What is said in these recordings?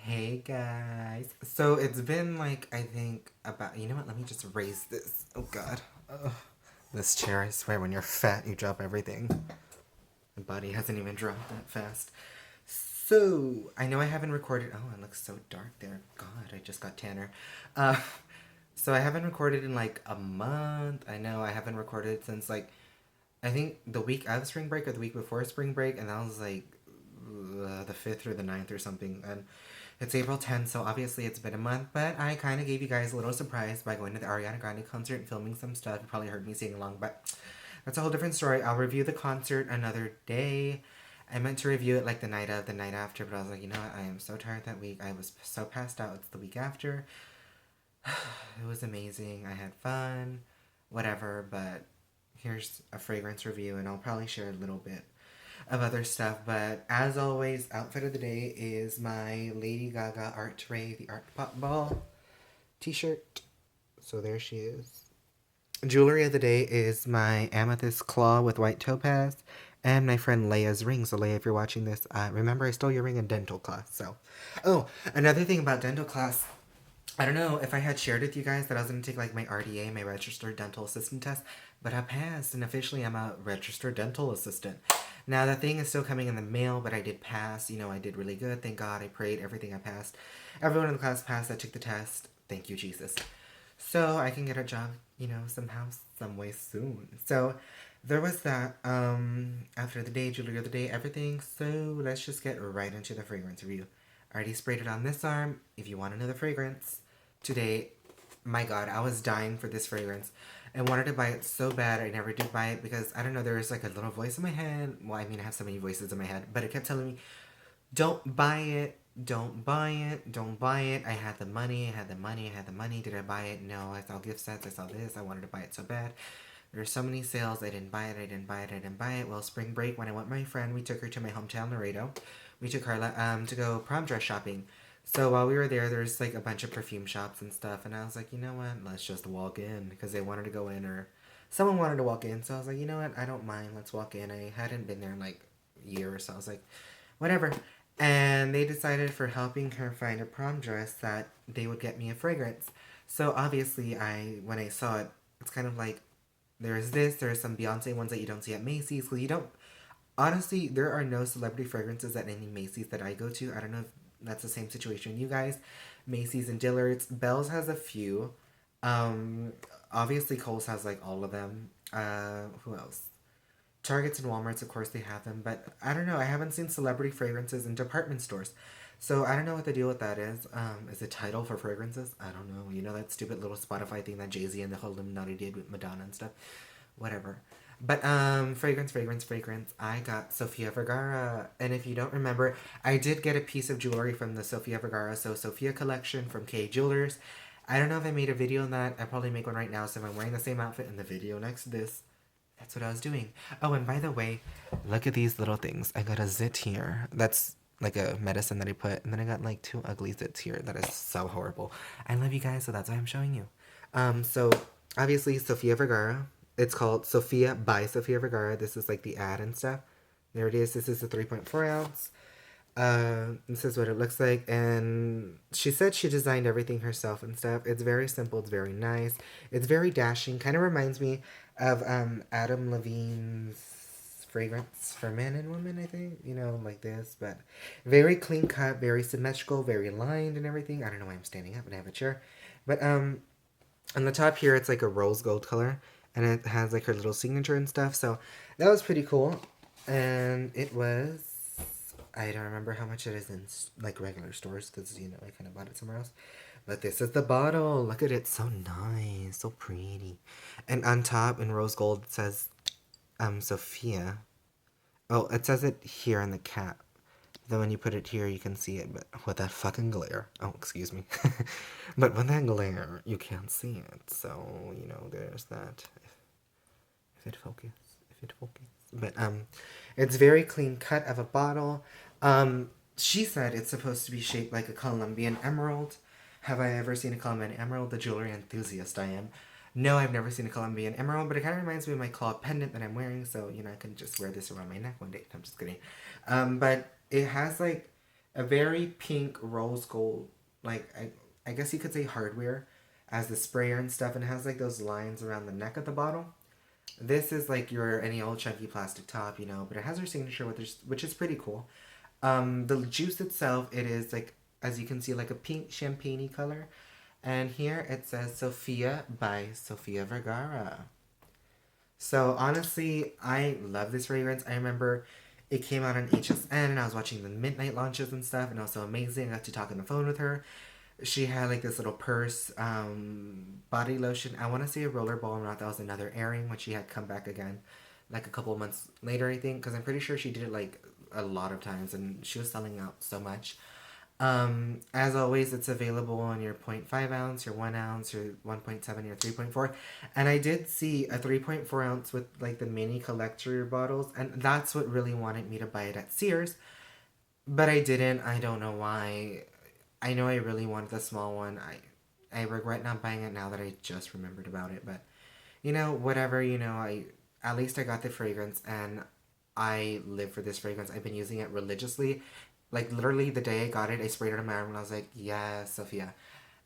Hey guys. So it's been like, I think about, you know what? Let me just raise this. Oh god. Ugh. This chair, I swear, when you're fat, you drop everything. My body hasn't even dropped that fast. So, I know I haven't recorded. Oh, it looks so dark there. God, I just got tanner. Uh, so I haven't recorded in like a month. I know I haven't recorded since like, I think the week of spring break or the week before spring break, and that was like the 5th or the 9th or something. And it's April 10th, so obviously it's been a month, but I kind of gave you guys a little surprise by going to the Ariana Grande concert and filming some stuff. You probably heard me sing along, but that's a whole different story. I'll review the concert another day. I meant to review it like the night after, but I was like, you know what? I am so tired that week. I was so passed out. It's the week after. It was amazing. I had fun, whatever, but here's a fragrance review, and I'll probably share a little bit of other stuff. But as always, outfit of the day is my Lady Gaga Art Ray, the Art Pop Ball t-shirt. So there she is. Jewelry of the day is my amethyst claw with white topaz and my friend Leia's ring. So Leia, if you're watching this, remember I stole your ring in dental class. So, oh, another thing about dental class, I don't know if I had shared with you guys that I was going to take like my RDA, my registered dental assistant test, but I passed and officially I'm a registered dental assistant. Now the thing is still coming in the mail, but I did pass. You know, I did really good. Thank God. I prayed. Everything I passed. Everyone in the class passed. I took the test. Thank you, Jesus. So I can get a job, you know, somehow, some way soon. So there was that. After the day, jewelry of the day, everything. So let's just get right into the fragrance review. I already sprayed it on this arm. If you want another fragrance today, my God, I was dying for this fragrance. I wanted to buy it so bad. I never did buy it because I don't know. There was like a little voice in my head. Well, I mean, I have so many voices in my head, but it kept telling me, "Don't buy it. Don't buy it. Don't buy it." I had the money. I had the money. I had the money. Did I buy it? No. I saw gift sets. I saw this. I wanted to buy it so bad. There were so many sales. I didn't buy it. I didn't buy it. I didn't buy it. Well, spring break when I went with my friend, we took her to my hometown, Laredo. We took Carla to go prom dress shopping. So while we were there, there's like a bunch of perfume shops and stuff, and I was like, you know what? Let's just walk in because they wanted to go in or someone wanted to walk in. So I was like, you know what? I don't mind. Let's walk in. I hadn't been there in like a year or so. I was like, whatever. And they decided for helping her find a prom dress that they would get me a fragrance. So obviously, when I saw it, it's kind of like there's some Beyonce ones that you don't see at Macy's. Because you don't, honestly, there are no celebrity fragrances at any Macy's that I go to. I don't know if that's the same situation you guys. Macy's and Dillard's. Bell's has a few. Um, Obviously, Kohl's has like all of them. Who else? Targets and Walmarts, of course, they have them, but I don't know. I haven't seen celebrity fragrances in department stores, so I don't know what the deal with that is. Is it title for fragrances? I don't know. You know that stupid little Spotify thing that Jay Z and the whole Illuminati did with Madonna and stuff. Whatever. But fragrance. I got Sofia Vergara, and if you don't remember, I did get a piece of jewelry from the Sofia Vergara, so Sofia collection from K Jewelers. I don't know if I made a video on that. I probably make one right now. So if I'm wearing the same outfit in the video next to this, that's what I was doing. Oh, and by the way, look at these little things. I got a zit here. That's like a medicine that I put. And then I got like two ugly zits here. That is so horrible. I love you guys, so that's why I'm showing you. So obviously Sofia Vergara. It's called Sofia by Sofia Vergara. This is like the ad and stuff. There it is. This is the 3.4 ounce. This is what it looks like, and she said she designed everything herself and stuff. It's very simple. It's very nice. It's very dashing. Kind of reminds me of Adam Levine's fragrance for men and women. I think like this, but very clean cut, very symmetrical, very lined and everything. I don't know why I'm standing up and I have a chair, but on the top here it's like a rose gold color, and it has like her little signature and stuff. So that was pretty cool, and it was. I don't remember how much it is in like regular stores because I kind of bought it somewhere else. But this is the bottle. Look at it, so nice, so pretty. And on top in rose gold it says Sophia. Oh, it says it here in the cap. Then when you put it here you can see it, but with that fucking glare. Oh, excuse me. But with that glare you can't see it. So, there's that. If it focus. If it focus. But it's very clean cut of a bottle. She said it's supposed to be shaped like a Colombian emerald. Have I ever seen a Colombian emerald? The jewelry enthusiast I am. No, I've never seen a Colombian emerald, but it kind of reminds me of my claw pendant that I'm wearing, so I can just wear this around my neck one day. I'm just kidding. But it has like a very pink rose gold, like I guess you could say hardware, as the sprayer and stuff, and it has like those lines around the neck of the bottle. This is like your any old chunky plastic top, but it has her signature with her, which is pretty cool. The juice itself, it is like, as you can see, like a pink champagne color, and here it says Sofia by Sofia Vergara. So honestly, I love this fragrance. I remember it came out on HSN and I was watching the midnight launches and stuff, and it was so amazing. I got to talk on the phone with her. She had like this little purse, body lotion. I want to say a rollerball, or not. That was another airing when she had come back again, like a couple of months later, I think, because I'm pretty sure she did it like a lot of times and she was selling out so much. As always, it's available on your 0.5 ounce, your 1 ounce, your 1.7, your 3.4. And I did see a 3.4 ounce with like the mini collector bottles, and that's what really wanted me to buy it at Sears. But I didn't. I don't know why. I know I really wanted the small one. I regret not buying it now that I just remembered about it. But whatever. I at least I got the fragrance, and I live for this fragrance. I've been using it religiously. Like literally the day I got it, I sprayed it on my arm and I was like, "Yes, Sophia."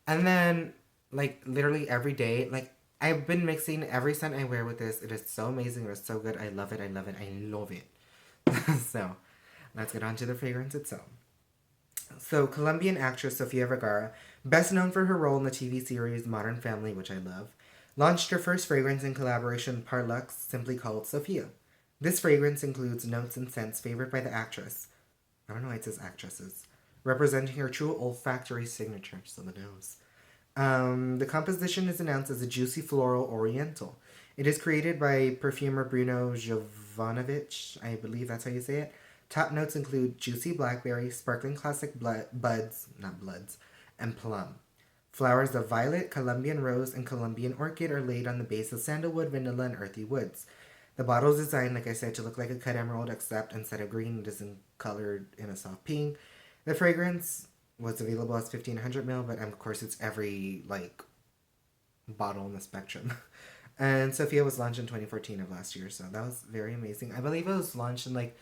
And then like literally every day, like I've been mixing every scent I wear with this. It is so amazing. It is so good. I love it. I love it. I love it. So let's get on to the fragrance itself. So, Colombian actress Sofia Vergara, best known for her role in the TV series Modern Family, which I love, launched her first fragrance in collaboration with Parlux, simply called Sofia. This fragrance includes notes and scents favored by the actress. I don't know why it says actresses. Representing her true olfactory signature, so the nose. The composition is announced as a juicy floral oriental. It is created by perfumer Bruno Jovanovic, I believe that's how you say it. Top notes include juicy blackberry, sparkling classic buds, not bloods, and plum. Flowers of violet, Colombian rose, and Colombian orchid are laid on the base of sandalwood, vanilla, and earthy woods. The bottle is designed, like I said, to look like a cut emerald, except instead of green, it is colored in a soft pink. The fragrance was available as 1500 ml, but of course it's every like bottle in the spectrum. And Sophia was launched in 2014 of last year, so that was very amazing. I believe it was launched in like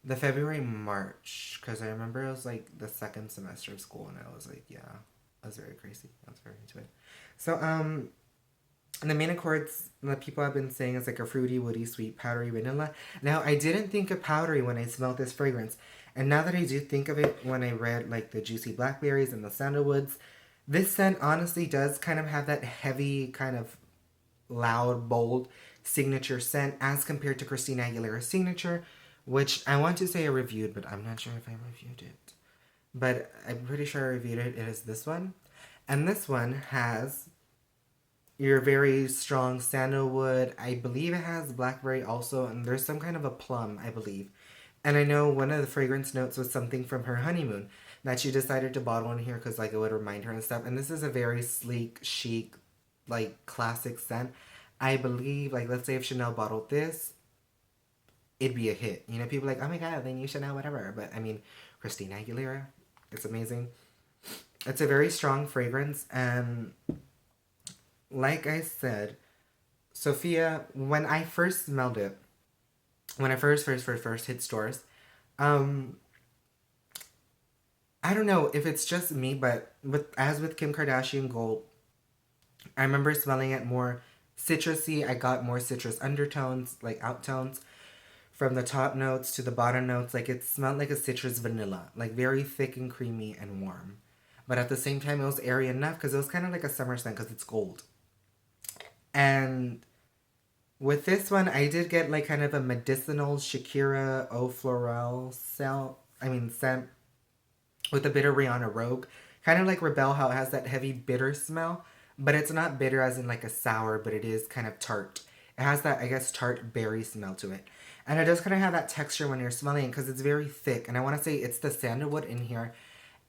the February, March, because I remember it was like the second semester of school, and I was like, yeah, I was very crazy. I was very into it. So, the main accords that people have been saying is like a fruity, woody, sweet, powdery vanilla. Now, I didn't think of powdery when I smelled this fragrance, and now that I do think of it, when I read like the juicy blackberries and the sandalwoods, this scent honestly does kind of have that heavy, kind of loud, bold signature scent as compared to Christina Aguilera's signature, which I want to say I reviewed, but I'm not sure if I reviewed it. But I'm pretty sure I reviewed it. It is this one. And this one has your very strong sandalwood. I believe it has blackberry also, and there's some kind of a plum, I believe. And I know one of the fragrance notes was something from her honeymoon that she decided to bottle in here because like it would remind her and stuff. And this is a very sleek, chic, like classic scent. I believe, like, let's say if Chanel bottled this, it'd be a hit. People are like, oh my god, then you should know whatever. But I mean, Christina Aguilera, it's amazing. It's a very strong fragrance, and like I said, Sophia, when I first smelled it, when I first hit stores, um, I don't know if it's just me, but with Kim Kardashian Gold, I remember smelling it more citrusy. I got more citrus undertones, like outtones from the top notes to the bottom notes. Like it smelled like a citrus vanilla, like very thick and creamy and warm. But at the same time, it was airy enough because it was kind of like a summer scent because it's gold. And with this one, I did get like kind of a medicinal Shakira Eau Florale scent with a bit of Rihanna Rogue. Kind of like Rebel, how it has that heavy bitter smell. But it's not bitter as in like a sour, but it is kind of tart. It has that, I guess, tart berry smell to it. And it does kind of have that texture when you're smelling it because it's very thick. And I want to say it's the sandalwood in here.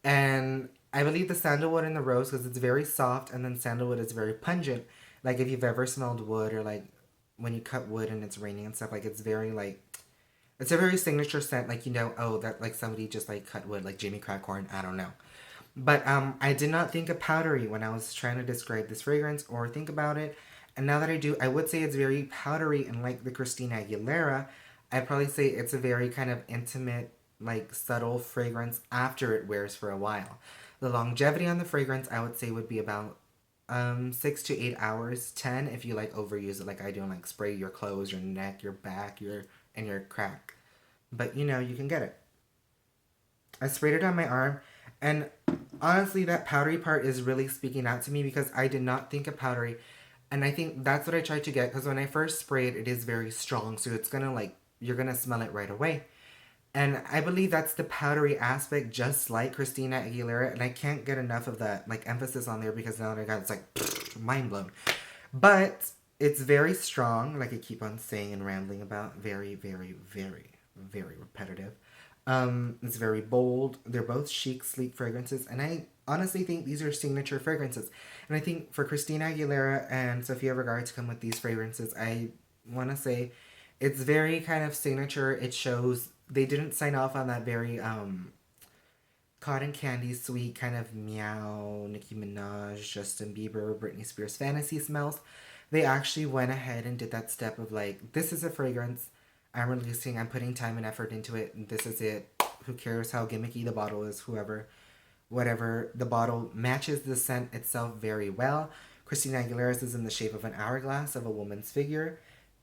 And I believe the sandalwood and the rose because it's very soft, and then sandalwood is very pungent. Like if you've ever smelled wood, or like when you cut wood and it's raining and stuff, like it's very like, it's a very signature scent. Like, oh, that like somebody just like cut wood, like Jimmy Crackhorn. I don't know. But I did not think of powdery when I was trying to describe this fragrance or think about it. And now that I do, I would say it's very powdery, and like the Christina Aguilera, I'd probably say it's a very kind of intimate, like subtle fragrance after it wears for a while. The longevity on the fragrance, I would say, would be about 6 to 8 hours, 10 if you like overuse it like I do and like spray your clothes, your neck, your back, and your crack. But you can get it. I sprayed it on my arm, and honestly, that powdery part is really speaking out to me because I did not think of powdery, and I think that's what I tried to get because when I first spray it, it is very strong, so it's gonna like you're gonna smell it right away. And I believe that's the powdery aspect, just like Christina Aguilera. And I can't get enough of that like emphasis on there because now I got it's like mind blown. But it's very strong, like I keep on saying and rambling about. Very, very, very, very repetitive. It's very bold. They're both chic, sleek fragrances, and I honestly think these are signature fragrances. And I think for Christina Aguilera and Sofia Vergara to come with these fragrances, I want to say it's very kind of signature. It shows they didn't sign off on that very cotton candy sweet kind of meow Nicki Minaj, Justin Bieber, Britney Spears fantasy smells. They actually went ahead and did that step of like, this is a fragrance I'm releasing, I'm putting time and effort into it, and this is it. Who cares how gimmicky the bottle is, whoever, whatever. The bottle matches the scent itself very well. Christina Aguilera's is in the shape of an hourglass of a woman's figure.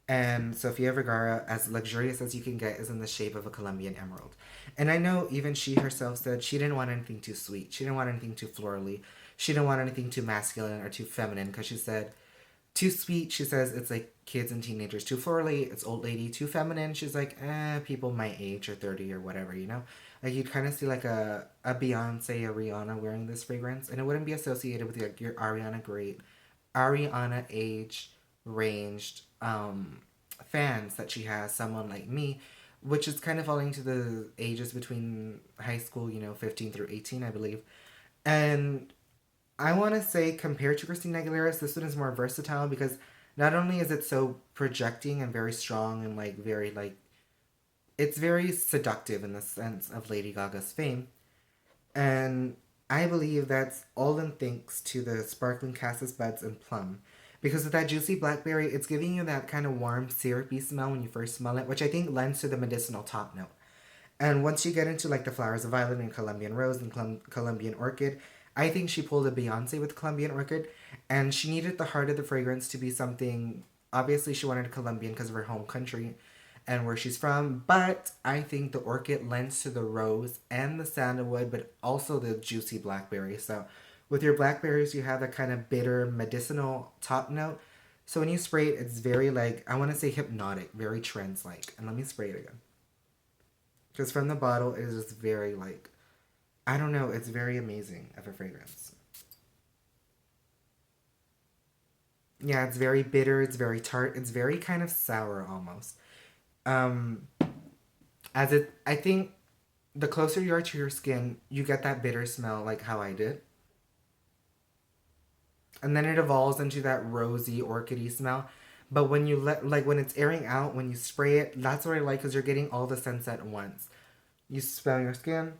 And Sofia Vergara, as luxurious as you can get, is in the shape of a Colombian emerald. And I know even she herself said she didn't want anything too sweet. She didn't want anything too florally. She didn't want anything too masculine or too feminine because she said, too sweet, she says it's like kids and teenagers. Too florally, it's old lady. Too feminine, she's like, people my age or 30 or whatever. Like you'd kind of see like a Beyonce, a Rihanna wearing this fragrance. And it wouldn't be associated with like your Ariana age ranged fans that she has, someone like me, which is kind of falling to the ages between high school, 15 through 18, I believe. And I want to say, compared to Christina Aguilera's, this one is more versatile because not only is it so projecting and very strong and like very like, it's very seductive in the sense of Lady Gaga's fame. And I believe that's all in thanks to the sparkling cassis buds and plum. Because with that juicy blackberry, it's giving you that kind of warm, syrupy smell when you first smell it, which I think lends to the medicinal top note. And once you get into like the flowers of violet and Colombian rose and Colombian orchid, I think she pulled a Beyonce with Colombian orchid, and she needed the heart of the fragrance to be something. Obviously, she wanted Colombian because of her home country and where she's from, but I think the orchid lends to the rose and the sandalwood, but also the juicy blackberry. So, with your blackberries, you have that kind of bitter medicinal top note. So when you spray it, it's very like, I want to say hypnotic, very trance like. And let me spray it again. Because from the bottle, it is just very like, I don't know, it's very amazing of a fragrance. Yeah, it's very bitter, it's very tart, it's very kind of sour almost. Um, I think the closer you are to your skin, you get that bitter smell like how I did. And then it evolves into that rosy, orchidy smell. But when you like when it's airing out, when you spray it, that's what I like because you're getting all the scents at once. You smell your skin,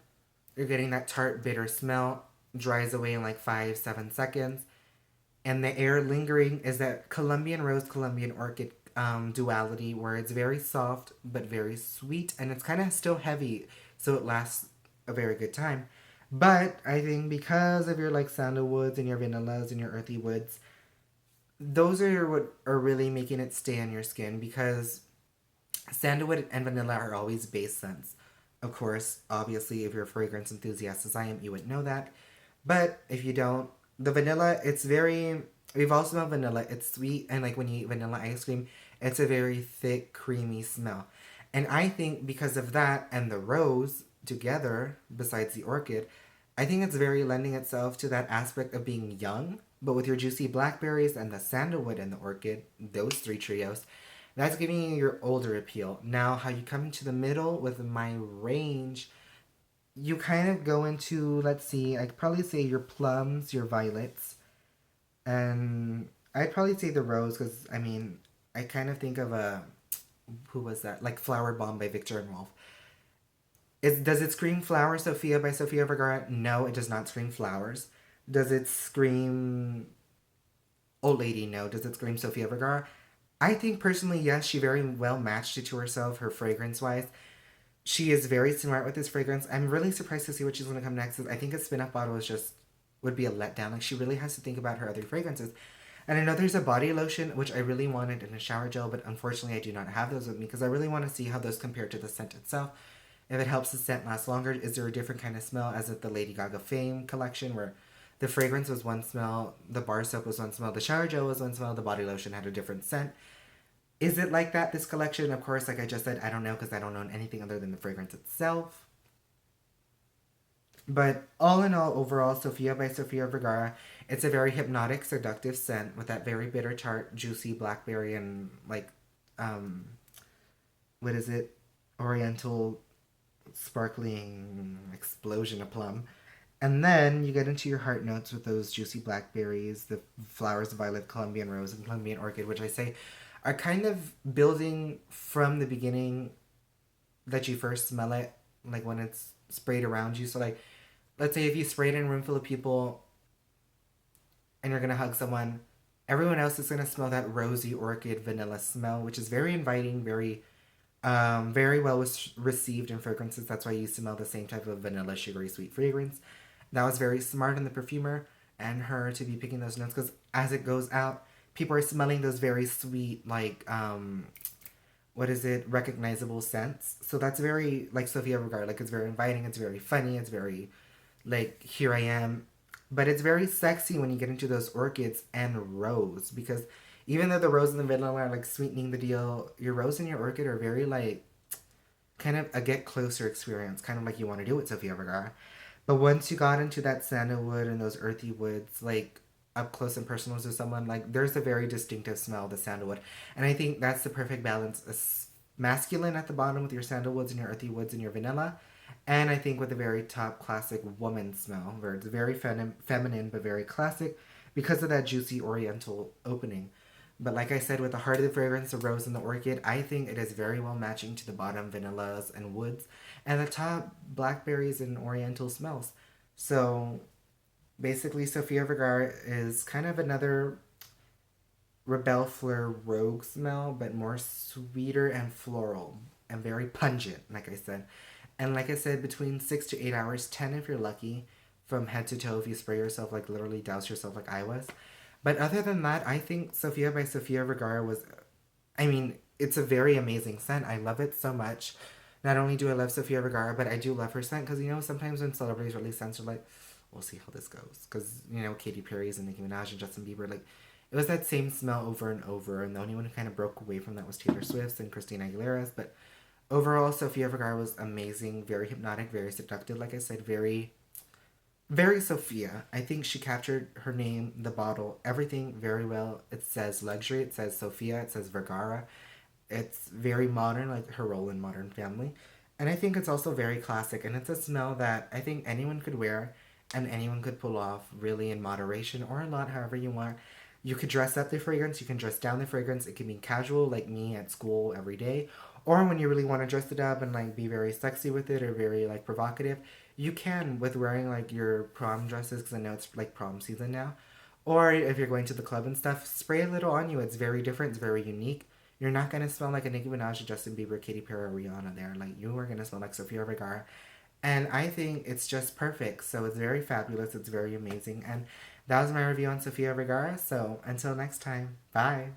you're getting that tart, bitter smell, dries away in like 5, 7 seconds. And the air lingering is that Colombian rose, Colombian orchid duality where it's very soft but very sweet and it's kind of still heavy, so it lasts a very good time. But I think because of your like sandalwoods and your vanillas and your earthy woods, those are what are really making it stay on your skin because sandalwood and vanilla are always base scents. Of course, obviously, if you're a fragrance enthusiast as I am, you would know that. But if you don't, the vanilla, it's very. We've all smelled vanilla. It's sweet, and like when you eat vanilla ice cream, it's a very thick, creamy smell. And I think because of that and the rose together, besides the orchid, I think it's very lending itself to that aspect of being young, but with your juicy blackberries and the sandalwood and the orchid, those three trios, that's giving you your older appeal. Now, how you come into the middle with my range, you kind of go into, let's see, I'd probably say your plums, your violets, and I'd probably say the rose because, I mean, I kind of think of a, who was that? Like Flower Bomb by Victor and Rolf. Does it scream Flower Sophia by Sofia Vergara? No, it does not scream flowers. Does it scream Old Lady? No. Does it scream Sofia Vergara? I think personally, yes, she very well matched it to herself, her fragrance wise. she is very smart with this fragrance. I'm really surprised to see what she's going to come next. I think a spin-off bottle is just would be a letdown. Like she really has to think about her other fragrances. And I know there's a body lotion which I really wanted in a shower gel, but unfortunately I do not have those with me because I really want to see how those compare to the scent itself. If it helps the scent last longer, is there a different kind of smell as with the Lady Gaga Fame collection where the fragrance was one smell, the bar soap was one smell, the shower gel was one smell, the body lotion had a different scent. Is it like that this collection? Of course, like I just said, I don't know because I don't know anything other than the fragrance itself. But all in all, overall, Sofia by Sofia Vergara, it's a very hypnotic, seductive scent with that very bitter tart, juicy blackberry and like, um, what is it? Oriental sparkling explosion of plum. And then you get into your heart notes with those juicy blackberries, the flowers of violet, Colombian rose, and Colombian orchid, which I say are kind of building from the beginning that you first smell it, like when it's sprayed around you. So, like, let's say if you spray it in a room full of people and you're gonna hug someone, everyone else is gonna smell that rosy orchid vanilla smell, which is very inviting, very well received in fragrances. That's why you smell the same type of vanilla, sugary, sweet fragrance. That was very smart in the perfumer and her to be picking those notes because as it goes out, people are smelling those very sweet, like, what is it, recognizable scents. So that's very, like Sofia Vergara, like it's very inviting, it's very funny, it's very, like, here I am. But it's very sexy when you get into those orchids and rose because even though the rose and the vanilla are like sweetening the deal, your rose and your orchid are very like kind of a get closer experience, kind of like you want to do with Sofia Vergara. But once you got into that sandalwood and those earthy woods, like up close and personal to someone, like there's a very distinctive smell of the sandalwood. And I think that's the perfect balance. Masculine at the bottom with your sandalwoods and your earthy woods and your vanilla. And I think with a very top classic woman smell, where it's very feminine but very classic because of that juicy oriental opening. But like I said, with the heart of the fragrance, the rose and the orchid, I think it is very well matching to the bottom vanillas and woods, and the top blackberries and oriental smells. So basically, Sofia Vergara is kind of another Rebelle Fleur rogue smell, but more sweeter and floral and very pungent, like I said. And like I said, between 6 to 8 hours, 10 if you're lucky, from head to toe if you spray yourself, like literally douse yourself like I was. But other than that, I think Sofia by Sofia Vergara was, I mean, it's a very amazing scent. I love it so much. Not only do I love Sofia Vergara, but I do love her scent because, you know, sometimes when celebrities release scents, are like, we'll see how this goes. Because, you know, Katy Perry's and Nicki Minaj and Justin Bieber, like, it was that same smell over and over. And the only one who kind of broke away from that was Taylor Swift's and Christina Aguilera's. But overall, Sofia Vergara was amazing, very hypnotic, very seductive. Like I said, very Sophia. I think she captured her name, the bottle, everything very well. It says luxury, it says Sophia, it says Vergara. It's very modern, like her role in Modern Family. And I think it's also very classic. And it's a smell that I think anyone could wear and anyone could pull off really in moderation or a lot, however you want. You could dress up the fragrance, you can dress down the fragrance. It can be casual, like me at school every day. Or when you really want to dress it up and like be very sexy with it or very like provocative, you can with wearing like your prom dresses because I know it's like prom season now. Or if you're going to the club and stuff, spray a little on you. It's very different. It's very unique. You're not gonna smell like a Nicki Minaj, Justin Bieber, Katy Perry, or Rihanna there. Like you are gonna smell like Sofia Vergara, and I think it's just perfect. So it's very fabulous. It's very amazing, and that was my review on Sofia Vergara. So until next time, bye.